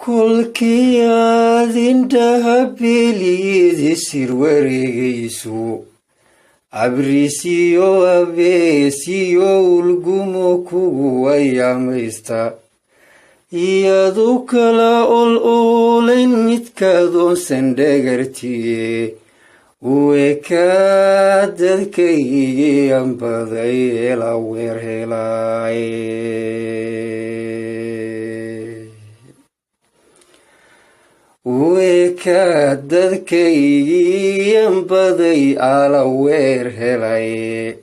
kolkii aad indhaha beeliyadisir wareegayso abrisiyo abeesiyo ulgumo kugu ayaamaysta iyadu kala ol-oolayn midkaadoonsan dhagartiye uekaa dadkaygii anbaday hela weer helaaye uekaa dadkaygii anbaday ala weer helaye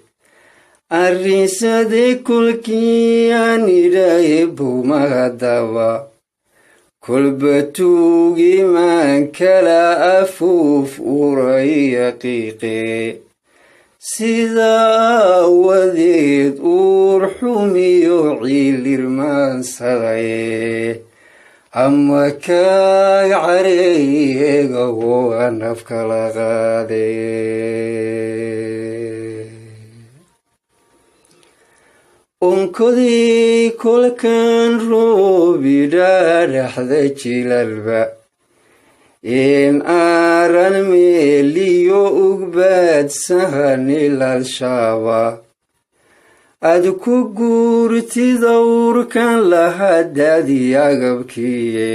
arrinsade kolkii aan idhaaye bowmahadaba kolba tuugii maan kala afuuf uraya qiiqe sidaa aawadeed uur xumiyo ciilirmaansadaye ama kaag careeyeega oo nafkala qaade onkodii kolkan roobi dhaadhaxda jilalba een aaran meeliyo ugbaad sahanilaalshaaba ad ku guurtida urkan lahadaadi agabkiye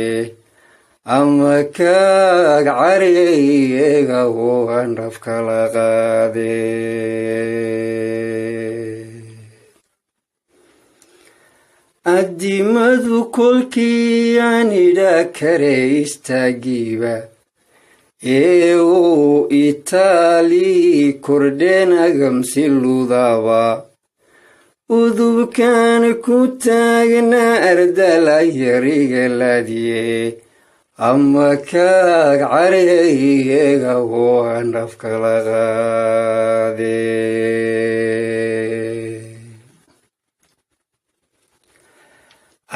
ama kaag careeyeega oo nafkala qaade addimadu kolkii aan idhaa kare istaagiiba ee uu itaalii kordheen agamsi ludaba udubkaan ku taagnaa ardala yariga laadiye ama kaag careeyeega oo nafkala qaade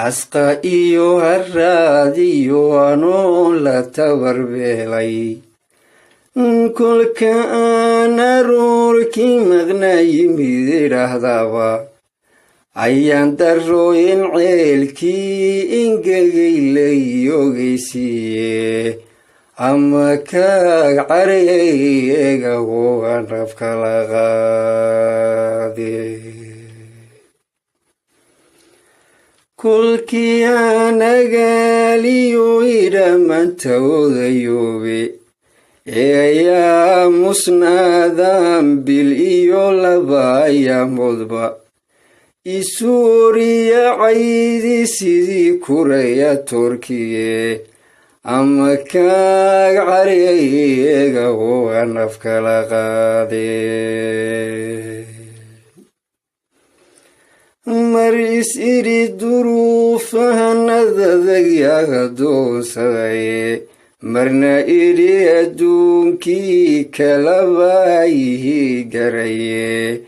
asqa iyo haraadiyo anoon la tabarbeelay kolka aan aroorkii maqnaa yimid idhaahdaba ayaan darooyin ceelkii ingegay layogaysiiye ama kaag careeyeega oo nafkala qaade kolkii aan agaaliyo idhamanta odayoobe ee ayaa musnaadaan bil iyo laba ayaamoodba isu oriya caydi sidii kuraya toorkiye ama kaag careeyeega oo nafkala qaade mar is idhi duruufahan adadagyaga doonsadaye marna idhi adduunkii kalabaayihii garaye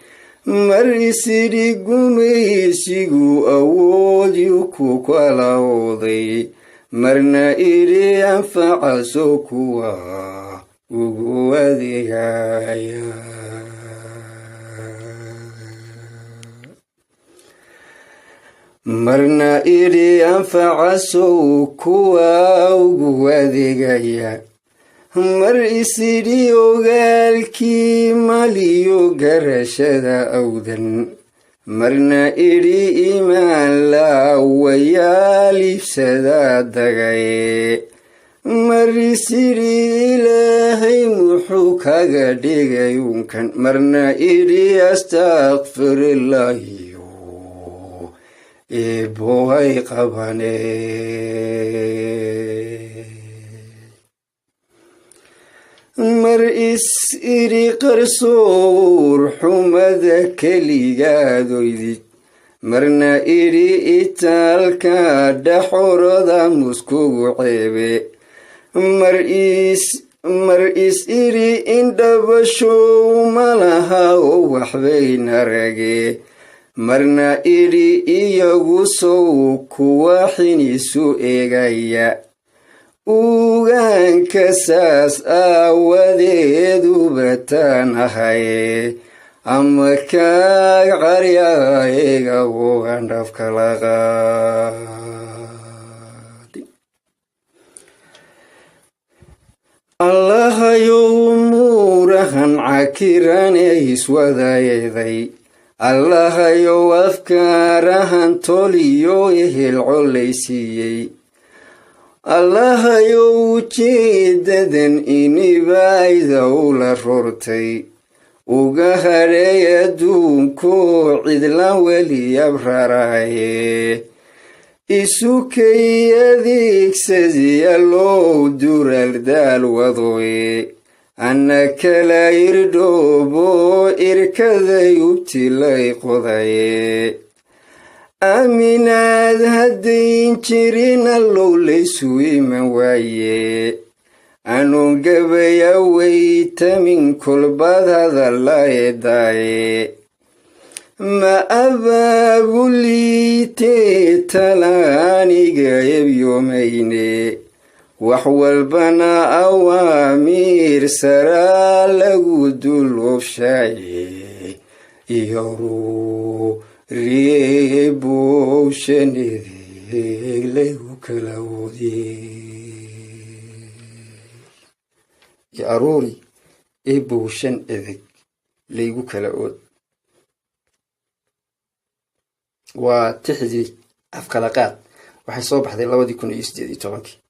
mar is idhi gumaysigu awoodyu ku kala ooday marna idhi anfacaso kuwa ugu adeegaya marna idhi anfacasow kuwa ugu adeegaya mar isidhi ogaalkii maliyo garashada awdan marna idhi imaan laawayaaliibsada dagaye mar isidhi ilaahay muxuu kaga dhigay unkan marna idhi astaaqfirillahi eebohay qabane mar is idhi qarsoor xumada keligaadoydid marna idhi itaalka dhaxoroda muskugu ceebe mar is idhi indhabashow malaha oo waxbayna rage marna idhi iyagu sow kuwa xinisu eegaya ugaanka saas aawadeeduba taan ahaye ama kaag caryaeega oo nafkala qaadi akiraanays wadayday allahayow afkaarahan toliyo ehel collaysiiyey allahayow ujeedadan inibayda ula rortay uga hadhay adduunkoo cidlan weli abraraaye isukay adeegsadii allow duraldaal wadoye anna kala irdhoobo irkaday ubtilay qodaye aaminaad haddayn jirin allow laysu iman waaye anuun gabaya weytamin kolbaad hadalla eedaaye ma abaabuliitee talaaniga ebyoomayne wax walbana awaamiir saraa lagu duloofshaaye iyo reebowshan edeg laygu kala wodiye iyo aruuri eebowshan edeg laygu kala ood waa tixdii afkalaqaad waxay soo baxday 2018